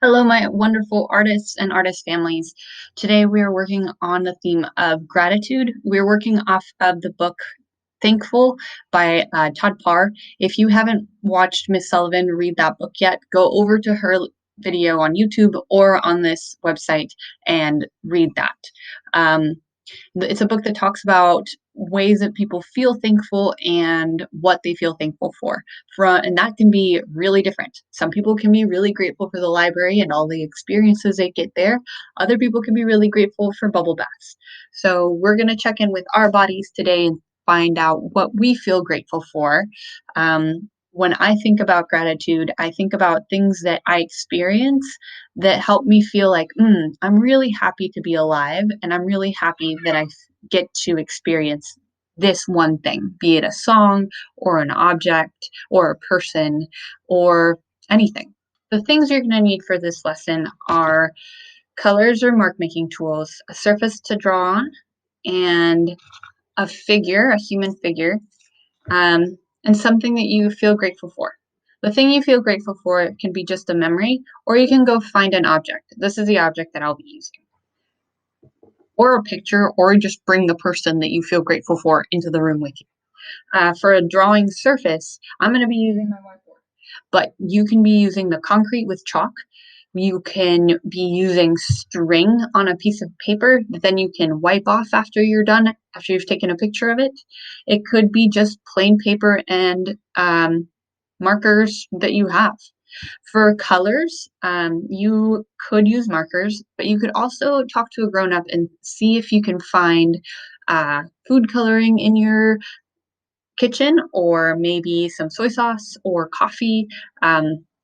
Hello, my wonderful artists and artist families. Today we are working on the theme of gratitude. We're working off of the book Thankful by Todd Parr. If you haven't watched Miss Sullivan read that book yet, go over to her video on YouTube or on this website and read that. Um, it's a book that talks about ways that people feel thankful and what they feel thankful for. And that can be really different. Some people can be really grateful for the library and all the experiences they get there. Other people can be really grateful for bubble baths. So we're going to check in with our bodies today and find out what we feel grateful for. When I think about gratitude, I think about things that I experience that help me feel like, I'm really happy to be alive, and I'm really happy that I get to experience this one thing, be it a song or an object or a person or anything. The things you're going to need for this lesson are colors or mark making tools, a surface to draw on, and a figure, a human figure, and something that you feel grateful for. The thing you feel grateful for can be just a memory, or you can go find an object. This is the object that I'll be using. Or a picture, or just bring the person that you feel grateful for into the room with you. For a drawing surface, I'm going to be using my whiteboard, but you can be using the concrete with chalk. You can be using string on a piece of paper that then you can wipe off after you're done, after you've taken a picture of it. It could be just plain paper and markers that you have. For colors, you could use markers, but you could also talk to a grown up and see if you can find food coloring in your kitchen, or maybe some soy sauce or coffee,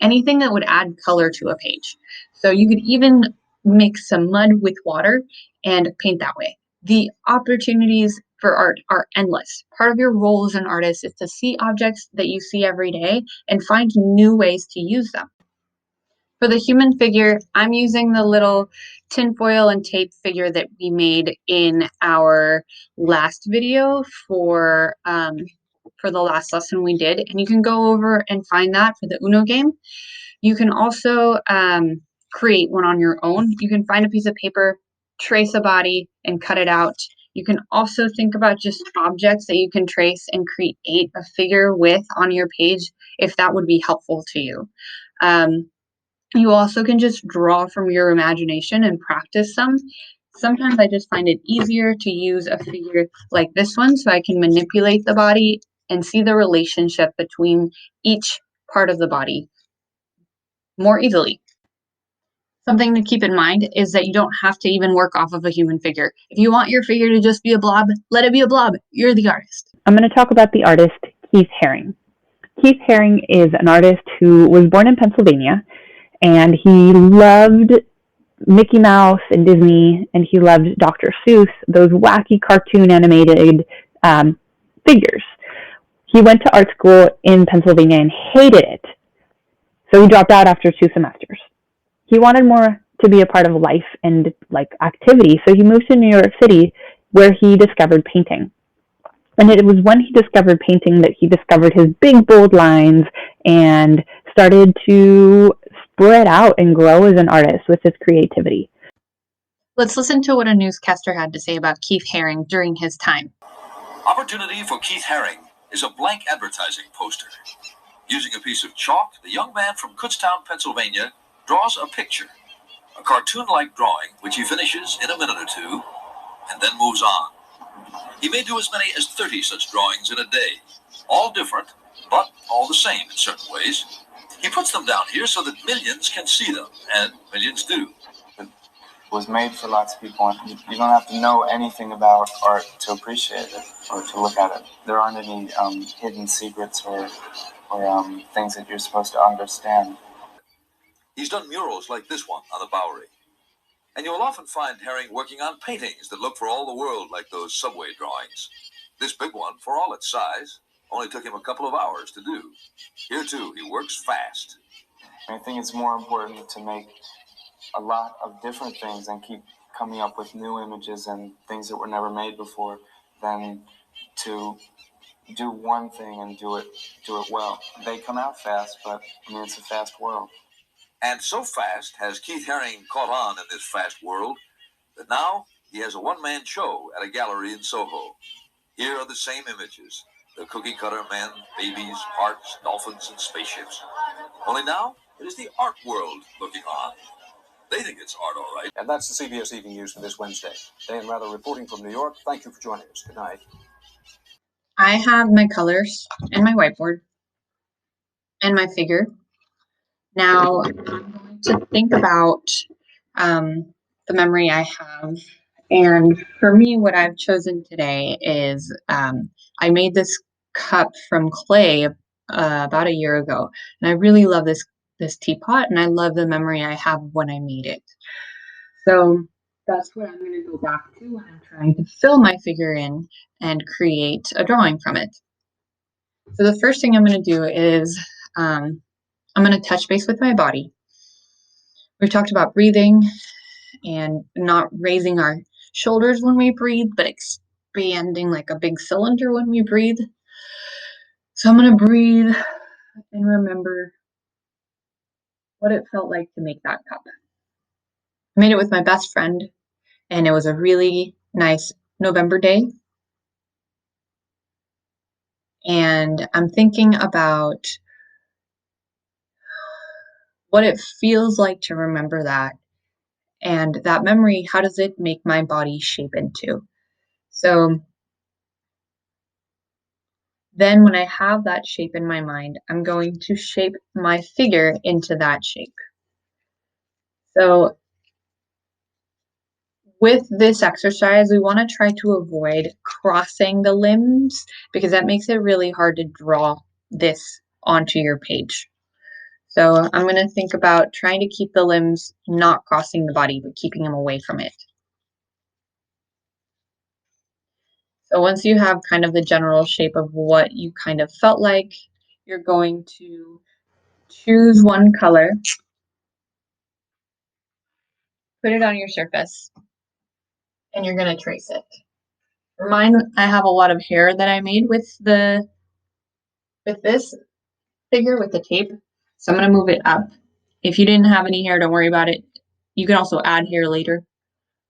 anything that would add color to a page. So you could even mix some mud with water and paint that way. The opportunities for art are endless. Part of your role as an artist is to see objects that you see every day and find new ways to use them. For the human figure, I'm using the little tinfoil and tape figure that we made in our last video for the last lesson we did, and you can go over and find that for the Uno game. You can also create one on your own. You can find a piece of paper, trace a body, and cut it out. You can also think about just objects that you can trace and create a figure with on your page if that would be helpful to you. You also can just draw from your imagination and practice some. Sometimes I just find it easier to use a figure like this one so I can manipulate the body and see the relationship between each part of the body more easily. Something to keep in mind is that you don't have to even work off of a human figure. If you want your figure to just be a blob, let it be a blob. You're the artist. I'm going to talk about the artist Keith Haring. Keith Haring is an artist who was born in Pennsylvania, and he loved Mickey Mouse and Disney, and he loved Dr. Seuss, those wacky cartoon animated figures. He went to art school in Pennsylvania and hated it, so he dropped out after 2 semesters. He wanted more to be a part of life and activity, so he moved to New York City, where he discovered painting. And it was when he discovered painting that he discovered his big, bold lines and started to spread out and grow as an artist with his creativity. Let's listen to what a newscaster had to say about Keith Haring during his time. Opportunity for Keith Haring is a blank advertising poster. Using a piece of chalk, the young man from Kutztown, Pennsylvania, draws a picture, a cartoon-like drawing, which he finishes in a minute or two, and then moves on. He may do as many as 30 such drawings in a day, all different, but all the same in certain ways. He puts them down here so that millions can see them, and millions do. It was made for lots of people, and you don't have to know anything about art to appreciate it or to look at it. There aren't any hidden secrets or things that you're supposed to understand. He's done murals like this one on the Bowery. And you'll often find Haring working on paintings that look for all the world like those subway drawings. This big one, for all its size, only took him a couple of hours to do. Here, too, he works fast. I think it's more important to make a lot of different things and keep coming up with new images and things that were never made before than to do one thing and do it well. They come out fast, but I mean, it's a fast world. And so fast has Keith Haring caught on in this fast world that now he has a one-man show at a gallery in Soho. Here are the same images: the cookie cutter men, babies, hearts, dolphins, and spaceships. Only now it is the art world looking on. They think it's art, all right. And that's the CBS Evening News for this Wednesday. Dan Rather reporting from New York. Thank you for joining us. Good night. I have my colors and my whiteboard and my figure. Now I'm going to think about the memory I have. And for me, what I've chosen today is I made this cup from clay about a year ago. And I really love this teapot, and I love the memory I have when I made it. So that's what I'm going to go back to when I'm trying to fill my figure in and create a drawing from it. So the first thing I'm going to do is I'm going to touch base with my body. We've talked about breathing and not raising our shoulders when we breathe, but expanding like a big cylinder when we breathe. So I'm going to breathe and remember what it felt like to make that cup. I made it with my best friend, and it was a really nice November day. And I'm thinking about what it feels like to remember that. And that memory, how does it make my body shape into? So then when I have that shape in my mind, I'm going to shape my figure into that shape. So with this exercise, we want to try to avoid crossing the limbs because that makes it really hard to draw this onto your page. So I'm going to think about trying to keep the limbs not crossing the body, but keeping them away from it. So once you have kind of the general shape of what you kind of felt like, you're going to choose one color, put it on your surface, and you're going to trace it. For mine, I have a lot of hair that I made with this figure with the tape. So I'm going to move it up. If you didn't have any hair, don't worry about it. You can also add hair later.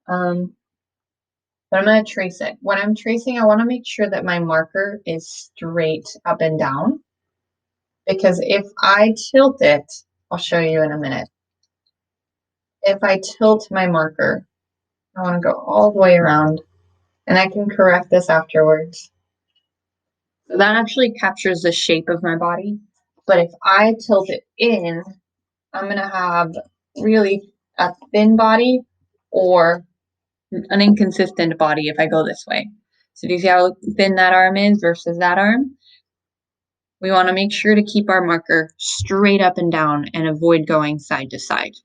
But I'm going to trace it. When I'm tracing, I want to make sure that my marker is straight up and down. Because if I tilt it, I'll show you in a minute. If I tilt my marker, I want to go all the way around, and I can correct this afterwards. So that actually captures the shape of my body. But if I tilt it in, I'm going to have really a thin body or an inconsistent body if I go this way. So do you see how thin that arm is versus that arm? We want to make sure to keep our marker straight up and down and avoid going side to side.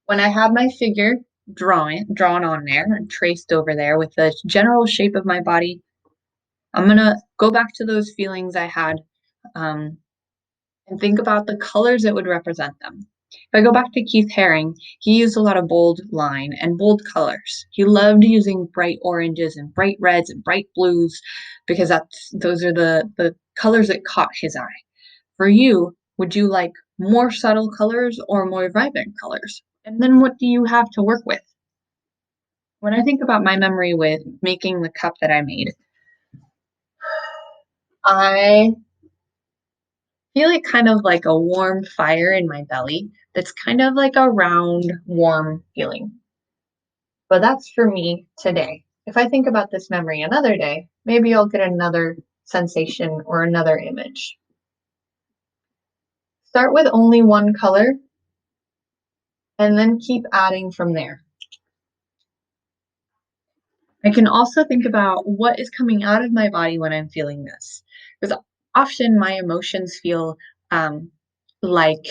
When I have my figure drawn on there and traced over there with the general shape of my body, I'm going to go back to those feelings I had and think about the colors that would represent them. If I go back to Keith Haring, he used a lot of bold line and bold colors. He loved using bright oranges and bright reds and bright blues because those are the colors that caught his eye. For you, would you like more subtle colors or more vibrant colors? And then what do you have to work with? When I think about my memory with making the cup that I made, I feel it kind of like a warm fire in my belly that's kind of like a round, warm feeling. But that's for me today. If I think about this memory another day, maybe I'll get another sensation or another image. Start with only one color and then keep adding from there. I can also think about what is coming out of my body when I'm feeling this. Because often my emotions feel like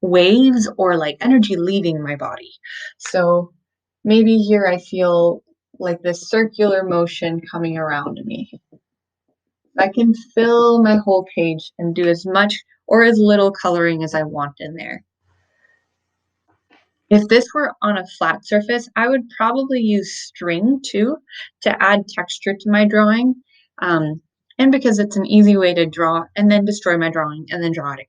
waves or like energy leaving my body. So maybe here I feel like this circular motion coming around me. I can fill my whole page and do as much or as little coloring as I want in there. If this were on a flat surface, I would probably use string too to add texture to my drawing. And because it's an easy way to draw and then destroy my drawing and then draw it again.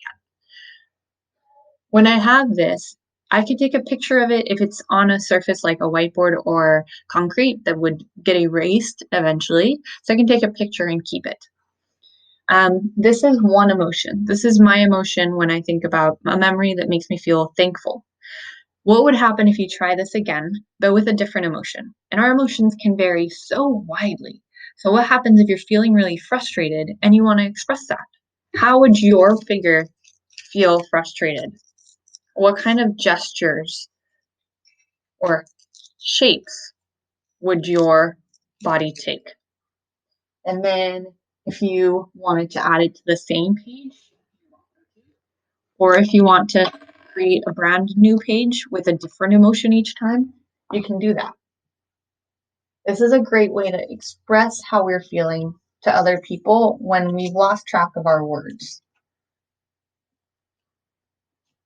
When I have this, I can take a picture of it if it's on a surface like a whiteboard or concrete that would get erased eventually. So I can take a picture and keep it. This is one emotion. This is my emotion when I think about a memory that makes me feel thankful. What would happen if you try this again, but with a different emotion? And our emotions can vary so widely. So what happens if you're feeling really frustrated and you want to express that? How would your figure feel frustrated? What kind of gestures or shapes would your body take? And then if you wanted to add it to the same page, or if you want to create a brand new page with a different emotion each time, you can do that. This is a great way to express how we're feeling to other people when we've lost track of our words.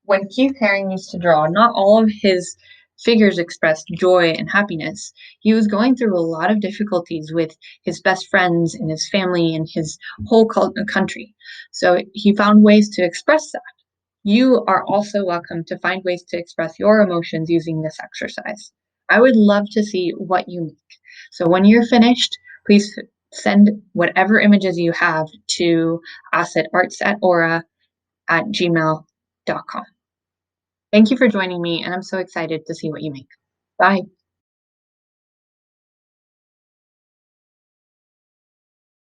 When Keith Haring used to draw, not all of his figures expressed joy and happiness. He was going through a lot of difficulties with his best friends and his family and his whole country. So he found ways to express that. You are also welcome to find ways to express your emotions using this exercise. I would love to see what you make. So when you're finished, please send whatever images you have to us at arts@aura@gmail.com. Thank you for joining me, and I'm so excited to see what you make. Bye.